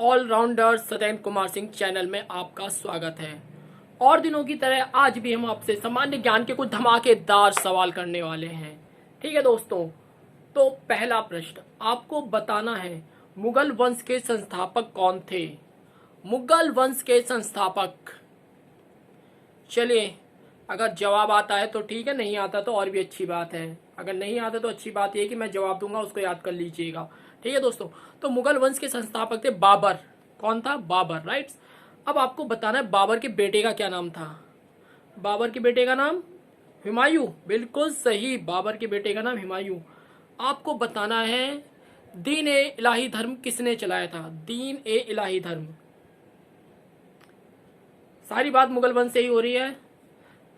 Allrounder Satyendra Kumar Singh channel में आपका स्वागत है। और दिनों की तरह आज भी हम आपसे सामान्य ज्ञान के कुछ धमाकेदार सवाल करने वाले हैं। ठीक है दोस्तों, तो पहला प्रश्न आपको बताना है, मुगल वंश के संस्थापक कौन थे? मुगल वंश के संस्थापक। चलिए, अगर जवाब आता है तो ठीक है, नहीं आता तो और भी अच्छी बात है। अगर नहीं आता तो अच्छी बात यह कि मैं जवाब दूंगा, उसको याद कर लीजिएगा। ठीक है दोस्तों, तो मुगल वंश के संस्थापक थे बाबर। कौन था? बाबर, राइट्स। अब आपको बताना है बाबर के बेटे का क्या नाम था। बाबर के बेटे का नाम हुमायूं। बिल्कुल सही, बाबर के बेटे का नाम हुमायूं। आपको बताना है दीन ए इलाही धर्म किसने चलाया था? दीन ए इलाही धर्म। सारी बात मुगल वंश से ही हो रही है।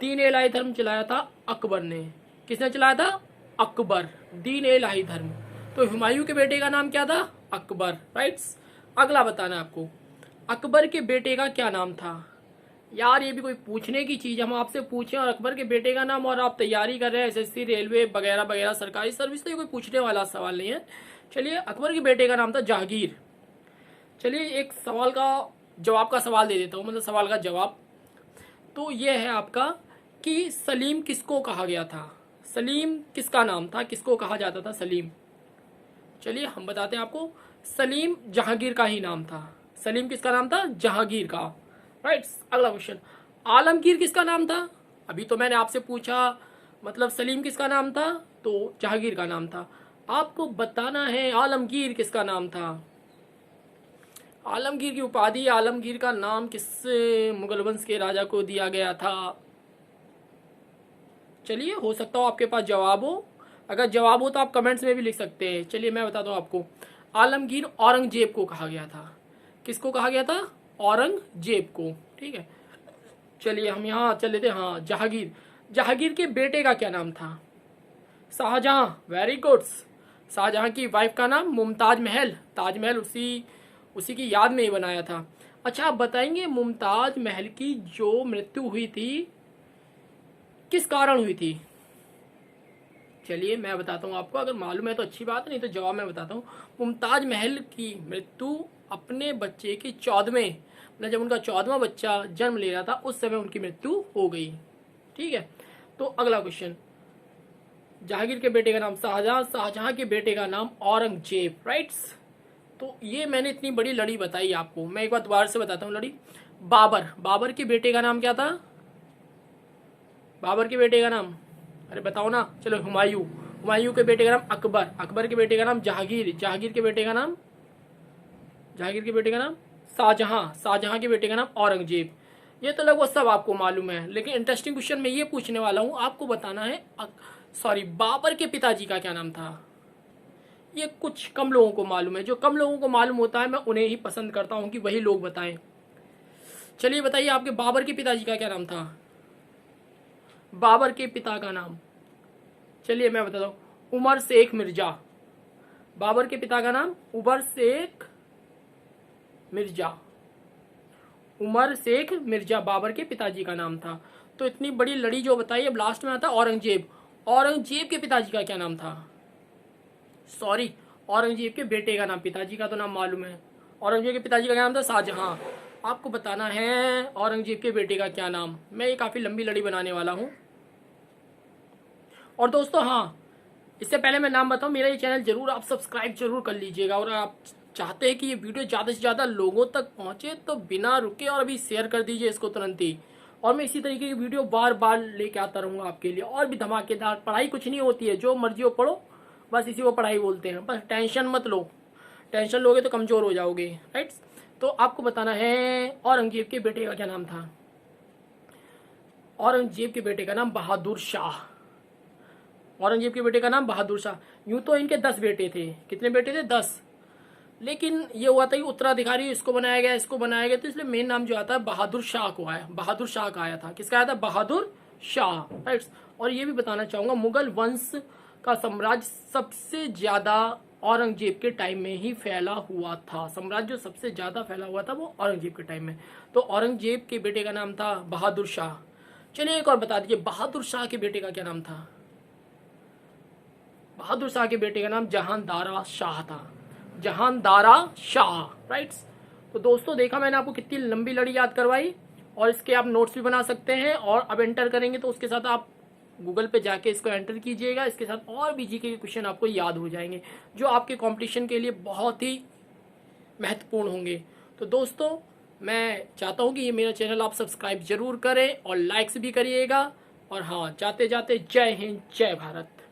दीन ए इलाही धर्म चलाया था अकबर ने। किसने चलाया था? अकबर। दीन ए इलाही धर्म। तो हुमायूं के बेटे का नाम क्या था? अकबर, राइट्स। अगला बताना है आपको, अकबर के बेटे का क्या नाम था? यार ये भी कोई पूछने की चीज, हम आपसे पूछें और अकबर के बेटे का नाम, और आप तैयारी कर रहे हैं एसएससी, रेलवे वगैरह वगैरह सरकारी सर्विस, तो ये कोई पूछने वाला सवाल नहीं है। चलिए, अकबर के बेटे का नाम था जहांगीर। चलिए, एक सवाल का जवाब का सवाल दे देता हूँ, मतलब सवाल का जवाब। तो ये है आपका कि सलीम किसको कहा गया था? सलीम किसका नाम था? किसको कहा जाता था सलीम? चलिए हम बताते हैं आपको, सलीम जहांगीर का ही नाम था। सलीम किसका नाम था? जहांगीर का, राइट्स। अगला क्वेश्चन, आलमगीर किसका नाम था? अभी तो मैंने आपसे पूछा मतलब सलीम किसका नाम था, तो जहांगीर का नाम था। आपको बताना है आलमगीर किसका नाम था। आलमगीर की उपाधि, आलमगीर का नाम किस मुगल वंश के राजा को दिया गया था? चलिए, हो सकता हो आपके पास जवाब हो। अगर जवाब हो तो आप कमेंट्स में भी लिख सकते हैं। चलिए मैं बताता हूँ आपको, आलमगीर औरंगजेब को कहा गया था। किसको कहा गया था? औरंगजेब को। ठीक है, चलिए हम यहाँ चल लेते हैं। हाँ, जहांगीर। जहांगीर के बेटे का क्या नाम था? शाहजहां। Very good. शाहजहां की वाइफ का नाम मुमताज महल। ताजमहल उसी की याद में ही बनाया था। अच्छा, आप बताएंगे मुमताज महल की जो मृत्यु हुई थी किस कारण हुई थी? चलिए मैं बताता हूँ आपको, अगर मालूम है तो अच्छी बात, नहीं तो जवाब मैं बताता हूँ। मुमताज महल की मृत्यु अपने बच्चे के 14वें, मतलब जब उनका 14वां बच्चा जन्म ले रहा था उस समय उनकी मृत्यु हो गई। ठीक है, तो अगला क्वेश्चन, जहांगीर के बेटे का नाम शाहजहां, शाहजहां के बेटे का नाम औरंगजेब, राइट्स। तो ये मैंने इतनी बड़ी लड़ी बताई आपको, मैं एक बार दोबारा से बताता हूँ लड़ी। बाबर, बाबर के बेटे का नाम क्या था? बाबर के बेटे का नाम, अरे बताओ ना। चलो, हुमायूं। हुमायूं के बेटे का नाम अकबर। अकबर के बेटे का नाम जहांगीर। जहांगीर के बेटे का नाम, जहांगीर के बेटे का नाम शाहजहां। शाहजहां के बेटे का नाम औरंगजेब। ये तो लगभग सब आपको मालूम है, लेकिन इंटरेस्टिंग क्वेश्चन मैं ये पूछने वाला हूँ, आपको बताना है सॉरी, बाबर के पिताजी का क्या नाम था? ये कुछ कम लोगों को मालूम है। जो कम लोगों को मालूम होता है मैं उन्हें ही पसंद करता हूँ कि वही लोग बताएं। चलिए बताइए, आपके बाबर के पिताजी का क्या नाम था? बाबर के पिता का नाम, चलिए मैं बताता हूँ, उमर शेख मिर्जा। बाबर के पिता का नाम उमर शेख मिर्जा। उमर शेख मिर्जा बाबर के पिताजी का नाम था। तो इतनी बड़ी लड़ी जो बताई, अब लास्ट में आता औरंगजेब। औरंगजेब के पिताजी का क्या नाम था? सॉरी, औरंगजेब के बेटे का नाम, पिताजी का तो नाम मालूम है। औरंगजेब के पिताजी का क्या नाम था? शाहजहां। आपको बताना है औरंगजेब के बेटे का क्या नाम। मैं ये काफी लंबी लड़ी बनाने वाला हूँ। और दोस्तों हाँ, इससे पहले मैं नाम बताऊं, मेरा ये चैनल जरूर आप सब्सक्राइब जरूर कर लीजिएगा, और आप चाहते हैं कि ये वीडियो ज़्यादा से ज़्यादा लोगों तक पहुंचे तो बिना रुके और अभी शेयर कर दीजिए इसको तुरंत ही। और मैं इसी तरीके की वीडियो बार बार लेके आता रहूँगा आपके लिए, और भी धमाकेदार। पढ़ाई कुछ नहीं होती है, जो मर्जी हो पढ़ो, बस इसी को पढ़ाई बोलते हैं। बस टेंशन मत लो, टेंशन लोगे तो कमज़ोर हो जाओगे, राइट। तो आपको बताना है औरंगजेब के बेटे का क्या नाम था। औरंगजेब के बेटे का नाम बहादुर शाह। औरंगजेब के बेटे का नाम बहादुर शाह। यूं तो इनके 10 बेटे थे। कितने बेटे थे? 10। लेकिन ये हुआ था कि उत्तराधिकारी इसको बनाया गया, इसको बनाया गया, तो इसलिए मेन नाम जो आता है बहादुर शाह को आया। बहादुर शाह का आया था। किसका आया था? बहादुर शाह, राइट। और ये भी बताना चाहूंगा, मुगल वंश का साम्राज्य सबसे ज्यादा औरंगजेब के टाइम में ही फैला हुआ था। साम्राज्य जो सबसे ज्यादा फैला हुआ था वो औरंगजेब के टाइम में। तो औरंगजेब के बेटे का नाम था बहादुर शाह। चलिए एक और बता दीजिए, बहादुर शाह के बेटे का क्या नाम था? बहादुर शाह के बेटे का नाम जहांदारा शाह था। जहांदारा शाह, राइट। तो दोस्तों देखा मैंने आपको कितनी लंबी लड़ी याद करवाई, और इसके आप नोट्स भी बना सकते हैं। और अब एंटर करेंगे तो उसके साथ आप गूगल पे जाके इसको एंटर कीजिएगा, इसके साथ और भी जीके के क्वेश्चन आपको याद हो जाएंगे जो आपके कंपटीशन के लिए बहुत ही महत्वपूर्ण होंगे। तो दोस्तों मैं चाहता हूँ कि ये मेरा चैनल आप सब्सक्राइब जरूर करें और लाइक्स भी करिएगा। और हाँ, जाते जाते जय हिंद जय भारत।